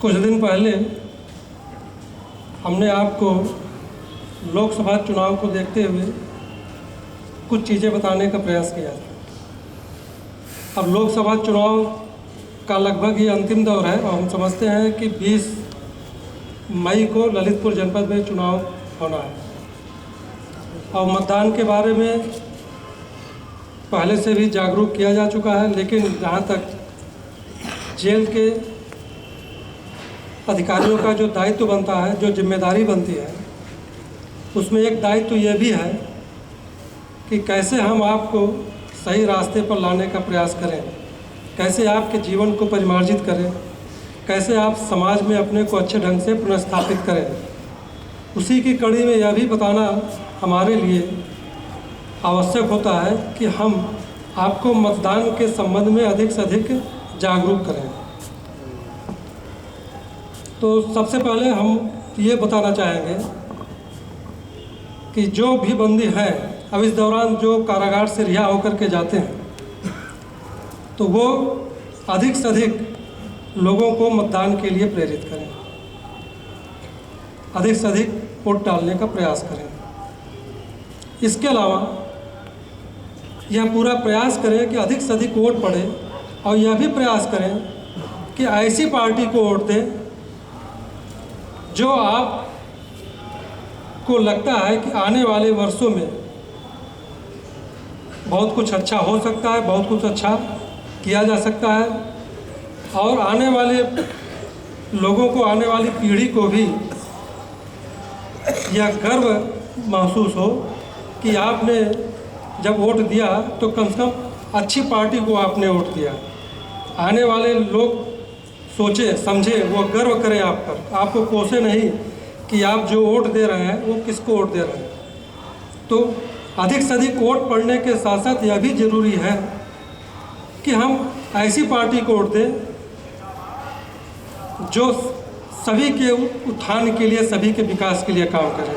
कुछ दिन पहले हमने आपको लोकसभा चुनाव को देखते हुए कुछ चीज़ें बताने का प्रयास किया था। अब लोकसभा चुनाव का लगभग ही अंतिम दौर है और हम समझते हैं कि 20 मई को ललितपुर जनपद में चुनाव होना है और मतदान के बारे में पहले से भी जागरूक किया जा चुका है, लेकिन जहाँ तक जेल के अधिकारियों का जो दायित्व बनता है, जो जिम्मेदारी बनती है, उसमें एक दायित्व ये भी है कि कैसे हम आपको सही रास्ते पर लाने का प्रयास करें, कैसे आपके जीवन को परिमार्जित करें, कैसे आप समाज में अपने को अच्छे ढंग से पुनर्स्थापित करें। उसी की कड़ी में यह भी बताना हमारे लिए आवश्यक होता है कि हम आपको मतदान के संबंध में अधिक से अधिक जागरूक करें। तो सबसे पहले हम ये बताना चाहेंगे कि जो भी बंदी हैं, अब इस दौरान जो कारागार से रिहा होकर के जाते हैं, तो वो अधिक से अधिक लोगों को मतदान के लिए प्रेरित करें, अधिक से अधिक वोट डालने का प्रयास करें। इसके अलावा यह पूरा प्रयास करें कि अधिक से अधिक वोट पड़े और यह भी प्रयास करें कि ऐसी पार्टी को वोट दें जो आप को लगता है कि आने वाले वर्षों में बहुत कुछ अच्छा हो सकता है, बहुत कुछ अच्छा किया जा सकता है और आने वाले लोगों को, आने वाली पीढ़ी को भी यह गर्व महसूस हो कि आपने जब वोट दिया तो कम से कम अच्छी पार्टी को आपने वोट दिया। आने वाले लोग सोचे समझे, वो गर्व करें आप पर, आपको कोसे नहीं कि आप जो वोट दे रहे हैं वो किसको वोट दे रहे हैं। तो अधिक से अधिक वोट पड़ने के साथ साथ यह भी ज़रूरी है कि हम ऐसी पार्टी को वोट दें जो सभी के उत्थान के लिए, सभी के विकास के लिए काम करे।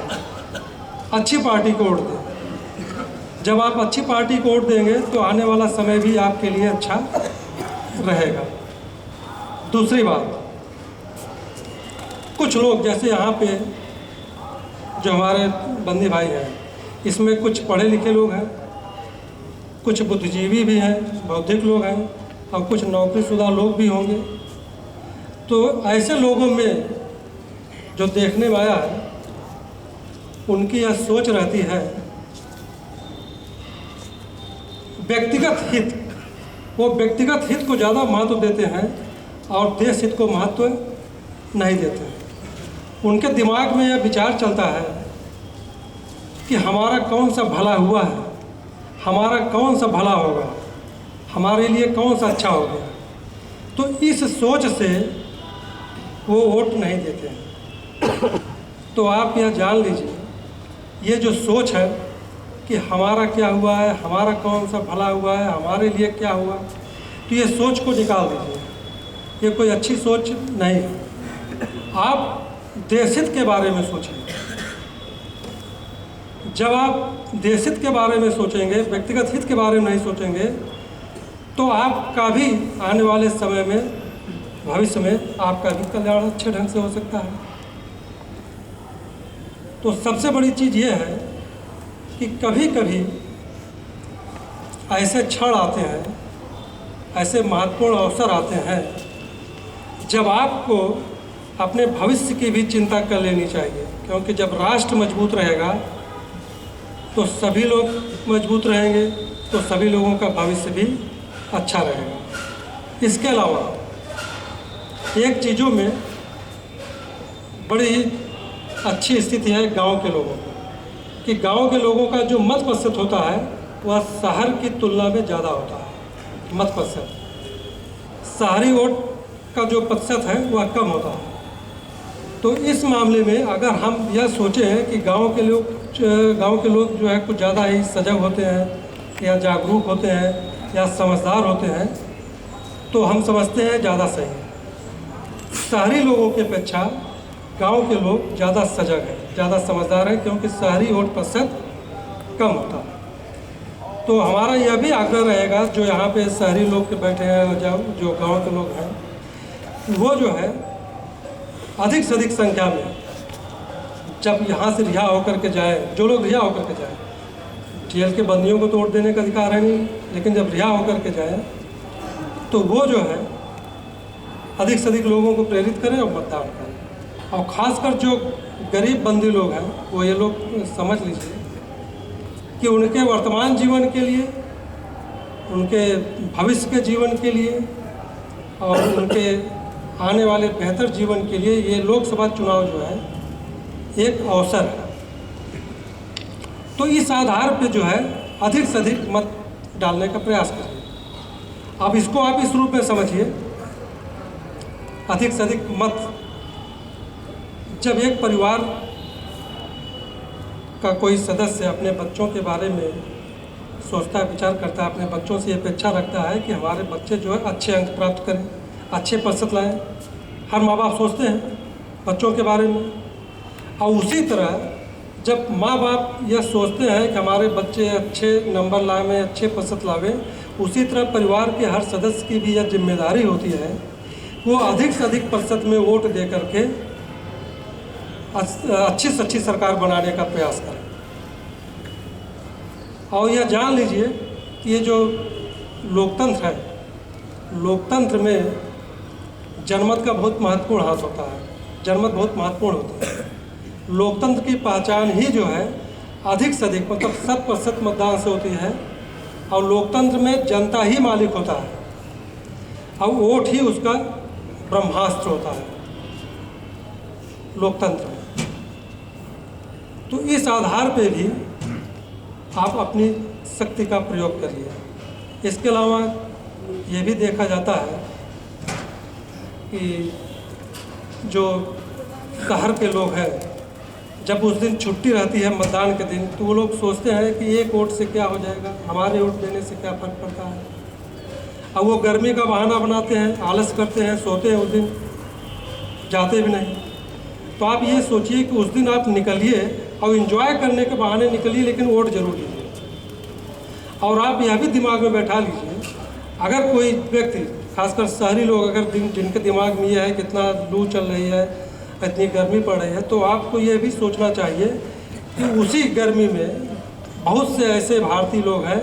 अच्छी पार्टी को वोट दें। जब आप अच्छी पार्टी को वोट देंगे तो आने वाला समय भी आपके लिए अच्छा रहेगा। दूसरी बात, कुछ लोग जैसे यहाँ पे जो हमारे बंदी भाई हैं, इसमें कुछ पढ़े लिखे लोग हैं, कुछ बुद्धिजीवी भी हैं, बौद्धिक लोग हैं और कुछ नौकरीशुदा लोग भी होंगे। तो ऐसे लोगों में जो देखने में आया है, उनकी यह सोच रहती है व्यक्तिगत हित, वो व्यक्तिगत हित को ज़्यादा महत्व देते हैं और देश हित को महत्व नहीं देते हैं। उनके दिमाग में यह विचार चलता है कि हमारा कौन सा भला हुआ है, हमारा कौन सा भला होगा, हमारे लिए कौन सा अच्छा हो गया। तो इस सोच से वो वोट नहीं देते हैं। तो आप यह जान लीजिए, ये जो सोच है कि हमारा क्या हुआ है, हमारा कौन सा भला हुआ है, हमारे लिए क्या हुआ, तो ये सोच को निकाल दीजिए। ये कोई अच्छी सोच नहीं है। आप देश हित के बारे में सोचिए। जब आप देश हित के बारे में सोचेंगे, व्यक्तिगत हित के बारे में नहीं सोचेंगे, तो आपका भी आने वाले समय में, भविष्य में आपका भी कल्याण अच्छे ढंग से हो सकता है। तो सबसे बड़ी चीज़ ये है कि कभी कभी ऐसे क्षण आते हैं, ऐसे महत्वपूर्ण अवसर आते हैं जब आपको अपने भविष्य की भी चिंता कर लेनी चाहिए, क्योंकि जब राष्ट्र मजबूत रहेगा तो सभी लोग मजबूत रहेंगे, तो सभी लोगों का भविष्य भी अच्छा रहेगा। इसके अलावा एक चीज़ों में बड़ी अच्छी स्थिति है गांव के लोगों की, कि गांव के लोगों का जो मत प्रतिशत होता है वह शहर की तुलना में ज़्यादा होता है। मत प्रतिशत, शहरी वोट का जो प्रतिशत है वह कम होता है। तो इस मामले में अगर हम यह सोचें कि गांव के लोग जो है कुछ ज़्यादा ही सजग होते हैं या जागरूक होते हैं या समझदार होते हैं, तो हम समझते हैं ज़्यादा सही है। शहरी लोगों की अपेक्षा गांव के लोग ज़्यादा सजग हैं, ज़्यादा समझदार हैं, क्योंकि शहरी वोट प्रतिशत कम होता है। तो हमारा यह भी आग्रह रहेगा, जो यहाँ पे शहरी लोग के बैठे हैं, जो गांव के लोग हैं, वो जो है अधिक से अधिक संख्या में जब यहाँ से रिहा होकर के जाए, जो लोग रिहा होकर के जाए, जेल के बंदियों को तो वोट देने का अधिकार है नहीं, लेकिन जब रिहा होकर के जाए तो वो जो है अधिक से अधिक लोगों को प्रेरित करें और मतदान करें। और ख़ासकर जो गरीब बंदी लोग हैं, वो ये लोग समझ लीजिए कि उनके वर्तमान जीवन के लिए, उनके भविष्य के जीवन के लिए और उनके आने वाले बेहतर जीवन के लिए ये लोकसभा चुनाव जो है एक अवसर है। तो इस आधार पे जो है अधिक से अधिक मत डालने का प्रयास करिए। अब इसको आप इस रूप में समझिए, अधिक से अधिक मत, जब एक परिवार का कोई सदस्य अपने बच्चों के बारे में सोचता है, विचार करता है, अपने बच्चों से अपेक्षा रखता है कि हमारे बच्चे जो है अच्छे अंक प्राप्त करें, अच्छे प्रतिशत लाएँ, हर माँ बाप सोचते हैं बच्चों के बारे में। और उसी तरह जब माँ बाप यह सोचते हैं कि हमारे बच्चे अच्छे नंबर लावें, अच्छे प्रतिशत लावें, उसी तरह परिवार के हर सदस्य की भी यह जिम्मेदारी होती है वो अधिक से अधिक प्रतिशत में वोट दे करके अच्छी से अच्छी सरकार बनाने का प्रयास करें। और यह जान लीजिए कि ये जो लोकतंत्र है, लोकतंत्र में जनमत का बहुत महत्वपूर्ण हाथ होता है, जनमत बहुत महत्वपूर्ण होता है। लोकतंत्र की पहचान ही जो है अधिक से अधिक मतलब 100% मतदान से होती है। और लोकतंत्र में जनता ही मालिक होता है और वोट ही उसका ब्रह्मास्त्र होता है लोकतंत्र में। तो इस आधार पे भी आप अपनी शक्ति का प्रयोग करिए। इसके अलावा ये भी देखा जाता है कि जो शहर के लोग हैं, जब उस दिन छुट्टी रहती है मतदान के दिन, तो वो लोग सोचते हैं कि एक वोट से क्या हो जाएगा, हमारे वोट देने से क्या फ़र्क पड़ता है। अब वो गर्मी का बहाना बनाते हैं, आलस करते हैं, सोते हैं, उस दिन जाते भी नहीं। तो आप ये सोचिए कि उस दिन आप निकलिए और इन्जॉय करने के बहाने निकलिए, लेकिन वोट जरूर दीजिए। और आप यह भी दिमाग में बैठा लीजिए, अगर कोई व्यक्ति, खासकर शहरी लोग, अगर जिनके दिमाग में ये है कितना लू चल रही है, इतनी गर्मी पड़ रही है, तो आपको ये भी सोचना चाहिए कि उसी गर्मी में बहुत से ऐसे भारतीय लोग हैं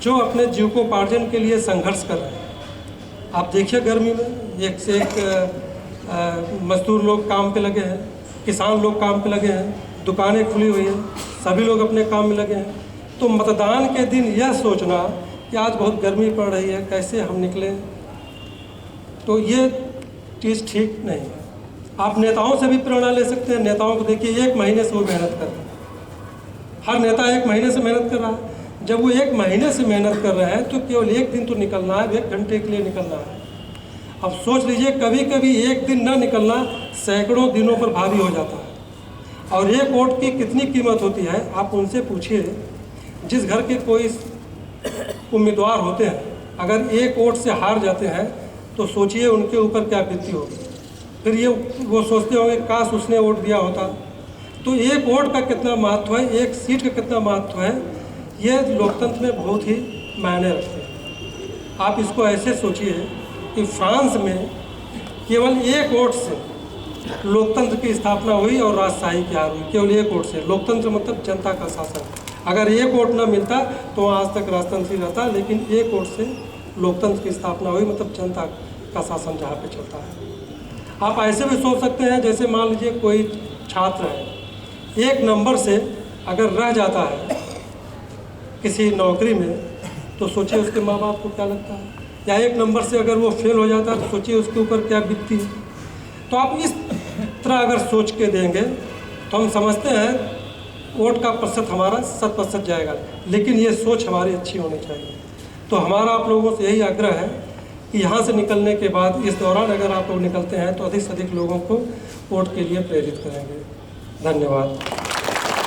जो अपने जीविकोपार्जन के लिए संघर्ष कर रहे हैं। आप देखिए गर्मी में एक से एक मजदूर लोग काम पे लगे हैं, किसान लोग काम पे लगे हैं, दुकानें खुली हुई हैं, सभी लोग अपने काम में लगे हैं। तो मतदान के दिन यह सोचना कि आज बहुत गर्मी पड़ रही है, कैसे हम निकलें, तो ये चीज़ ठीक नहीं है। आप नेताओं से भी प्रेरणा ले सकते हैं। नेताओं को देखिए, 1 महीने से वो मेहनत कर रहे हैं। हर नेता 1 महीने से मेहनत कर रहा है। जब वो 1 महीने से मेहनत कर रहे हैं तो केवल 1 दिन तो निकलना है, 1 घंटे के लिए निकलना है। अब सोच लीजिए, कभी कभी 1 दिन ना निकलना सैकड़ों दिनों पर भारी हो जाता है। और 1 वोट की कितनी कीमत होती है, आप उनसे पूछिए। जिस घर के कोई उम्मीदवार होते हैं, अगर 1 वोट से हार जाते हैं तो सोचिए उनके ऊपर क्या बीतती होगी। फिर ये वो सोचते होंगे काश उसने वोट दिया होता। तो 1 वोट का कितना महत्व है, 1 सीट का कितना महत्व है, ये लोकतंत्र में बहुत ही मायने रखते हैं। आप इसको ऐसे सोचिए कि फ्रांस में केवल 1 वोट से लोकतंत्र की स्थापना हुई और राजशाही की हार हुई, केवल 1 वोट से। लोकतंत्र मतलब जनता का शासन। अगर 1 वोट ना मिलता तो आज तक राजतंत्र ही रहता, लेकिन 1 वोट से लोकतंत्र की स्थापना हुई, मतलब जनता का शासन जहाँ पे चलता है। आप ऐसे भी सोच सकते हैं, जैसे मान लीजिए कोई छात्र है, 1 नंबर से अगर रह जाता है किसी नौकरी में, तो सोचिए उसके माँ बाप को क्या लगता है। या 1 नंबर से अगर वो फेल हो जाता है तो सोचिए उसके ऊपर क्या बीतती है। तो आप इस तरह अगर सोच के देंगे तो हम समझते हैं वोट का प्रतिशत हमारा 100% जाएगा। लेकिन ये सोच हमारी अच्छी होनी चाहिए। तो हमारा आप लोगों से यही आग्रह है कि यहाँ से निकलने के बाद, इस दौरान अगर आप लोग निकलते हैं तो अधिक से अधिक लोगों को वोट के लिए प्रेरित करेंगे। धन्यवाद।